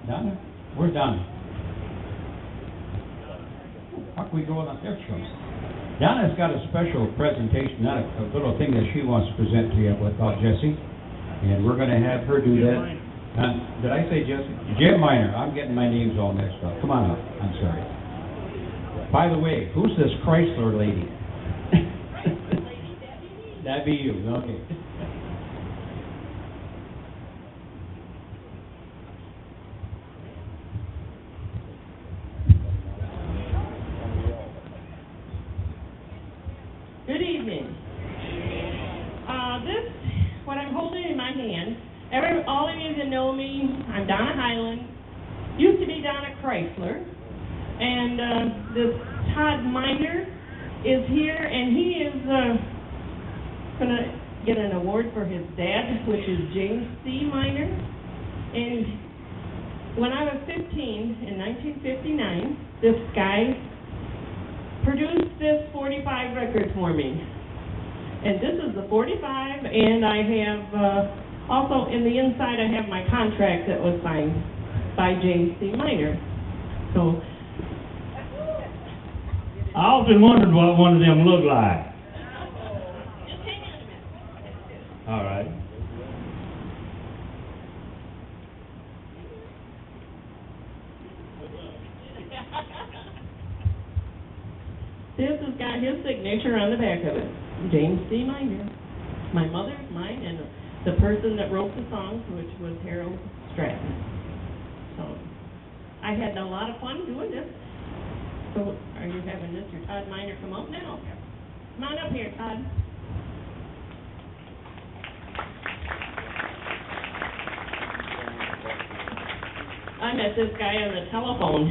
Donah? Where's Donah? How can we go on their show? Donna's got a special presentation, not a little thing that she wants to present to you about Jesse. And we're going to have her do that. Did I say Jesse? Jim Minor. I'm getting my names all mixed up. Come on up. I'm sorry. By the way, who's this Chrysler lady? That'd be you. Okay. Good evening. What I'm holding in my hand, all of you that know me, I'm Donah Hyland, used to be Donna Chrysler, and this Todd Minor is here, and he is going to get an award for his dad, which is James C. Minor. And when I was 15, in 1959, this guy produced this 45 record for me. And this is the 45, and I have also in the inside I have my contract that was signed by James C. Minor. So I often wondered what one of them looked like. just hang on a minute. All right. This has got his signature on the back of it. James C. Minor. My mother's, mine, and the person that wrote the songs, which was Harold Stratton. So I had a lot of fun doing this. So are you having Mr. Todd Minor come up now? Come on up here, Todd. I met this guy on the telephone.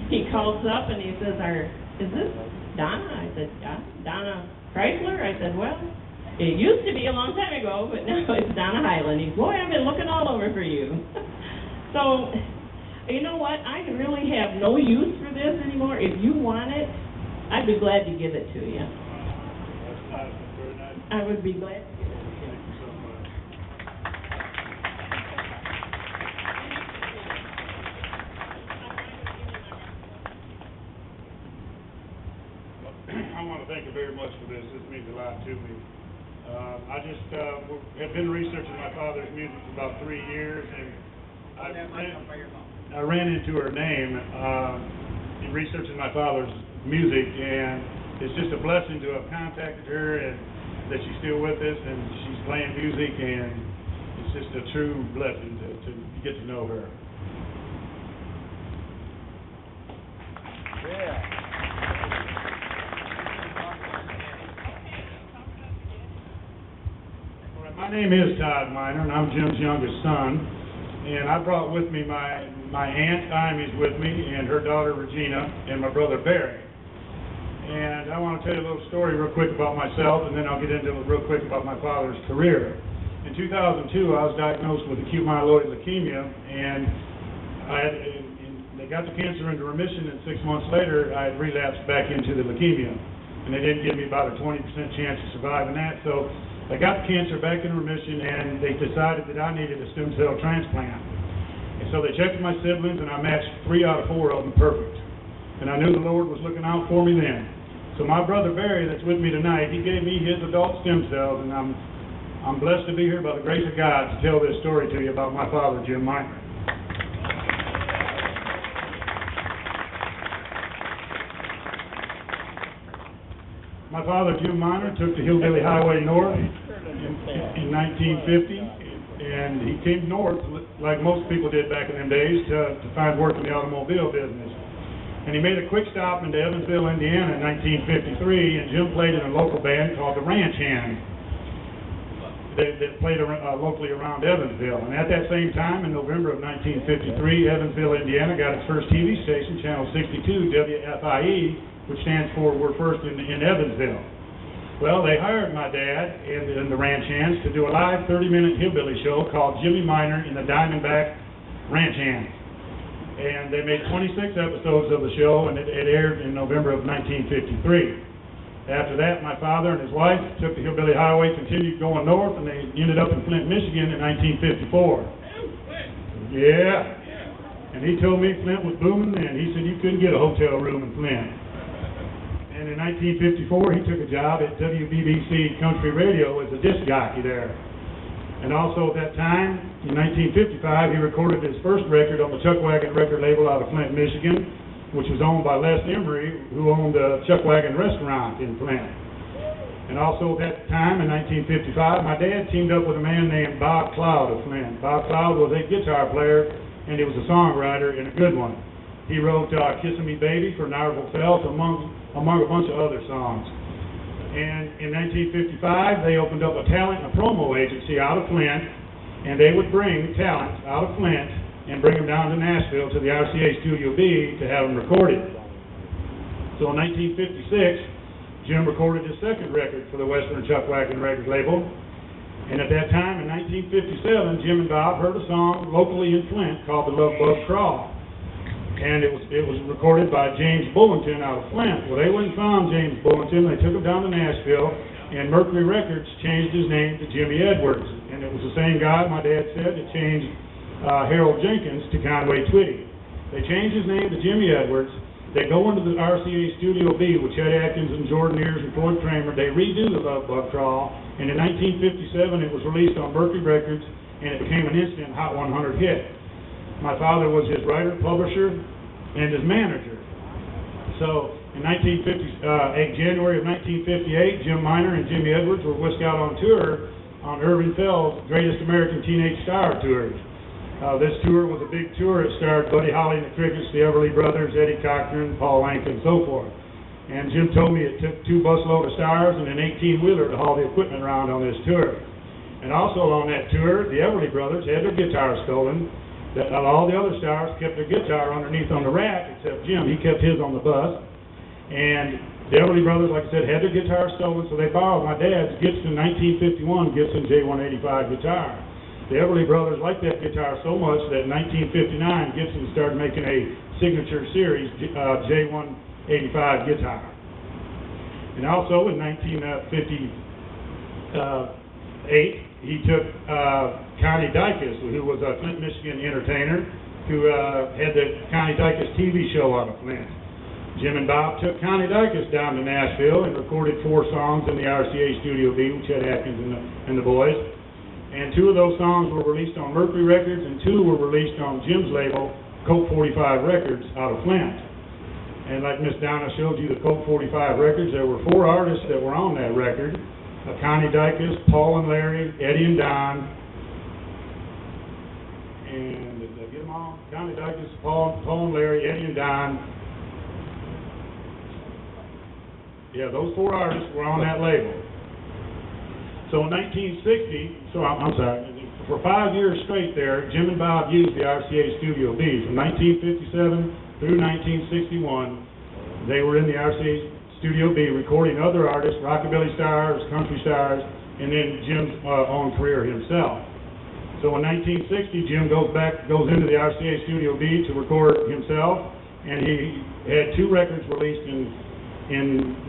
He calls up and he says, is this Donna? I said, yeah. Donna Chrysler? I said, well, it used to be a long time ago, but now it's Donah Hyland. He said, boy, I've been looking all over for you. So, you know what? I really have no use for this anymore. If you want it, I'd be glad to give it to you. That's nice. That's very nice. I would be glad to give it to you. Thank you so much. I want to thank you very much for this. This means a lot to me. I just have been researching my father's music for about 3 years, and I ran into her name in researching my father's music, and it's just a blessing to have contacted her and that she's still with us and she's playing music, and it's just a true blessing to get to know her. Yeah. My name is Todd Minor, and I'm Jim's youngest son. And I brought with me my aunt Imie's with me, and her daughter Regina, and my brother Barry. And I want to tell you a little story real quick about myself, and then I'll get into it real quick about my father's career. In 2002, I was diagnosed with acute myeloid leukemia, and they got the cancer into remission, and 6 months later, I had relapsed back into the leukemia. And they didn't give me about a 20% chance of surviving that, so I got the cancer back in remission, and they decided that I needed a stem cell transplant. And so they checked my siblings, and I matched 3 out of 4 of them perfect. And I knew the Lord was looking out for me then. So my brother Barry, that's with me tonight, he gave me his adult stem cells, and I'm blessed to be here by the grace of God to tell this story to you about my father, Jim Minor. My father, Jim Minor, took the hillbilly highway north in 1950, and he came north, like most people did back in them days, to find work in the automobile business. And he made a quick stop into Evansville, Indiana in 1953, and Jim played in a local band called the Ranch Hands that played locally around Evansville. And at that same time, in November of 1953, Evansville, Indiana got its first TV station, Channel 62, WFIE, which stands for We're First in Evansville. Well, they hired my dad and the Ranch Hands to do a live 30-minute hillbilly show called Jimmy Minor and the Diamondback Ranch Hands. And they made 26 episodes of the show, and it aired in November of 1953. After that, my father and his wife took the hillbilly highway, continued going north, and they ended up in Flint, Michigan in 1954. Yeah. And he told me Flint was booming, and he said you couldn't get a hotel room in Flint. And in 1954, he took a job at WBBC Country Radio as a disc jockey there. And also at that time, in 1955, he recorded his first record on the Chuck Wagon record label out of Flint, Michigan, which was owned by Les Emery, who owned the Chuck Wagon restaurant in Flint. And also at that time, in 1955, my dad teamed up with a man named Bob Cloud of Flint. Bob Cloud was a guitar player, and he was a songwriter and a good one. He wrote Kissin' Me Baby for Narville Felt, among a bunch of other songs. And in 1955, they opened up a talent and a promo agency out of Flint, and they would bring talent out of Flint and bring them down to Nashville to the RCA Studio B to have them recorded. So in 1956, Jim recorded his second record for the Western Chuck Wagon record label. And at that time, in 1957, Jim and Bob heard a song locally in Flint called The Love Bug Crawl. And it was recorded by James Bullington out of Flint. Well, they went and found James Bullington. They took him down to Nashville, and Mercury Records changed his name to Jimmy Edwards. And it was the same guy, my dad said, that changed Harold Jenkins to Conway Twitty. They changed his name to Jimmy Edwards. They go into the RCA Studio B with Chet Atkins and Jordan Ears and Floyd Kramer. They redo the Love Bug Crawl, and in 1957 it was released on Mercury Records, and it became an instant Hot 100 hit. My father was his writer, publisher, and his manager. So in January of 1958, Jim Minor and Jimmy Edwards were whisked out on tour on Irving Fell's Greatest American Teenage Star tours. This tour was a big tour. It starred Buddy Holly and the Crickets, the Everly Brothers, Eddie Cochran, Paul Anka, and so forth. And Jim told me it took 2 busloads of stars and an 18-wheeler to haul the equipment around on this tour. And also on that tour, the Everly Brothers had their guitars stolen. All the other stars kept their guitar underneath on the rack, except Jim. He kept his on the bus. And the Everly Brothers, like I said, had their guitar stolen, so they borrowed my dad's Gibson 1951 Gibson J185 guitar. The Everly Brothers liked that guitar so much that in 1959, Gibson started making a signature series J185 guitar. And also in 1958, he took Connie Dykes, who was a Flint, Michigan entertainer, who had the Connie Dykes TV show out of Flint. Jim and Bob took Connie Dykes down to Nashville and recorded 4 songs in the RCA Studio B with Chet Atkins and the boys. And 2 of those songs were released on Mercury Records, and 2 were released on Jim's label, Colt 45 Records, out of Flint. And like Miss Donna showed you the Colt 45 Records, there were 4 artists that were on that record. Connie Dykes, Paul and Larry, Eddie and Don, and did I get them all? Connie Dykes, Paul and Larry, Eddie and Don. Yeah, those 4 artists were on that label. So in 1960, for 5 years straight there, Jim and Bob used the RCA Studio B. From 1957 through 1961, they were in the RCA Studio B recording other artists, rockabilly stars, country stars, and then Jim's own career himself. So in 1960, Jim goes into the RCA Studio B to record himself, and he had 2 records released in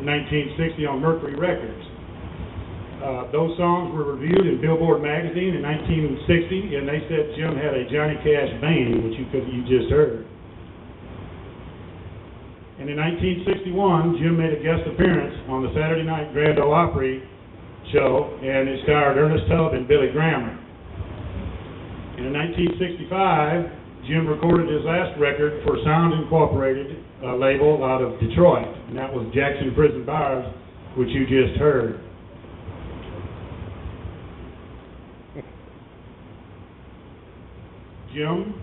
1960 on Mercury Records. Those songs were reviewed in Billboard magazine in 1960, and they said Jim had a Johnny Cash vein, which you just heard. And in 1961, Jim made a guest appearance on the Saturday Night Grand Ole Opry show, and it starred Ernest Tubb and Billy Graham. And in 1965, Jim recorded his last record for Sound Incorporated label out of Detroit, and that was Jackson Prison Bars, which you just heard. Jim,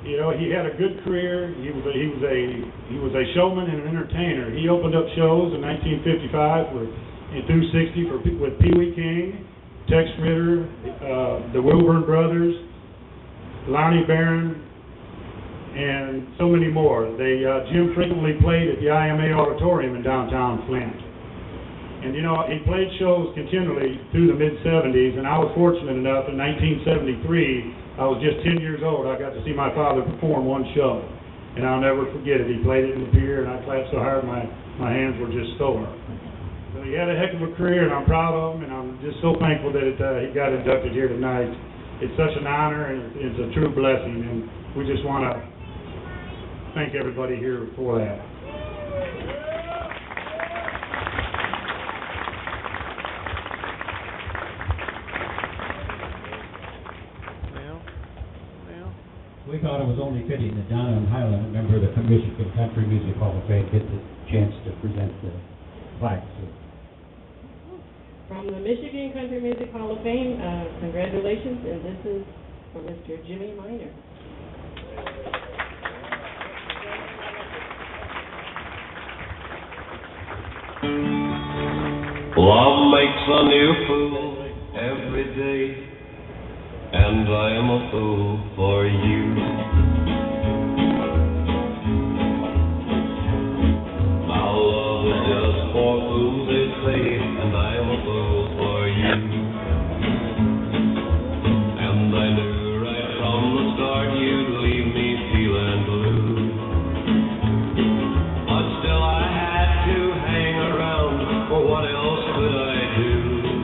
you know, he had a good career. He was a showman and an entertainer. He opened up shows in 1955 through 60 with Pee Wee King, Tex Ritter, the Wilburn Brothers, Lonnie Barron, and so many more. Jim frequently played at the IMA Auditorium in downtown Flint. And you know, he played shows continually through the mid-70s, and I was fortunate enough in 1973. I was just 10 years old. I got to see my father perform one show, and I'll never forget it. He played it in the pier, and I clapped so hard my hands were just sore. So he had a heck of a career, and I'm proud of him, and I'm just so thankful that he got inducted here tonight it's such an honor, and it's a true blessing, and we just want to thank everybody here for that. We thought it was only fitting that Donah Hyland, a member of the Michigan Country Music Hall of Fame, get the chance to present the plaque. From the Michigan Country Music Hall of Fame, congratulations, and this is for Mr. Jimmy Minor. Love makes a new fool every day, and I am a fool for you. Now love is just for fools, they say, and I am a fool for you. And I knew right from the start you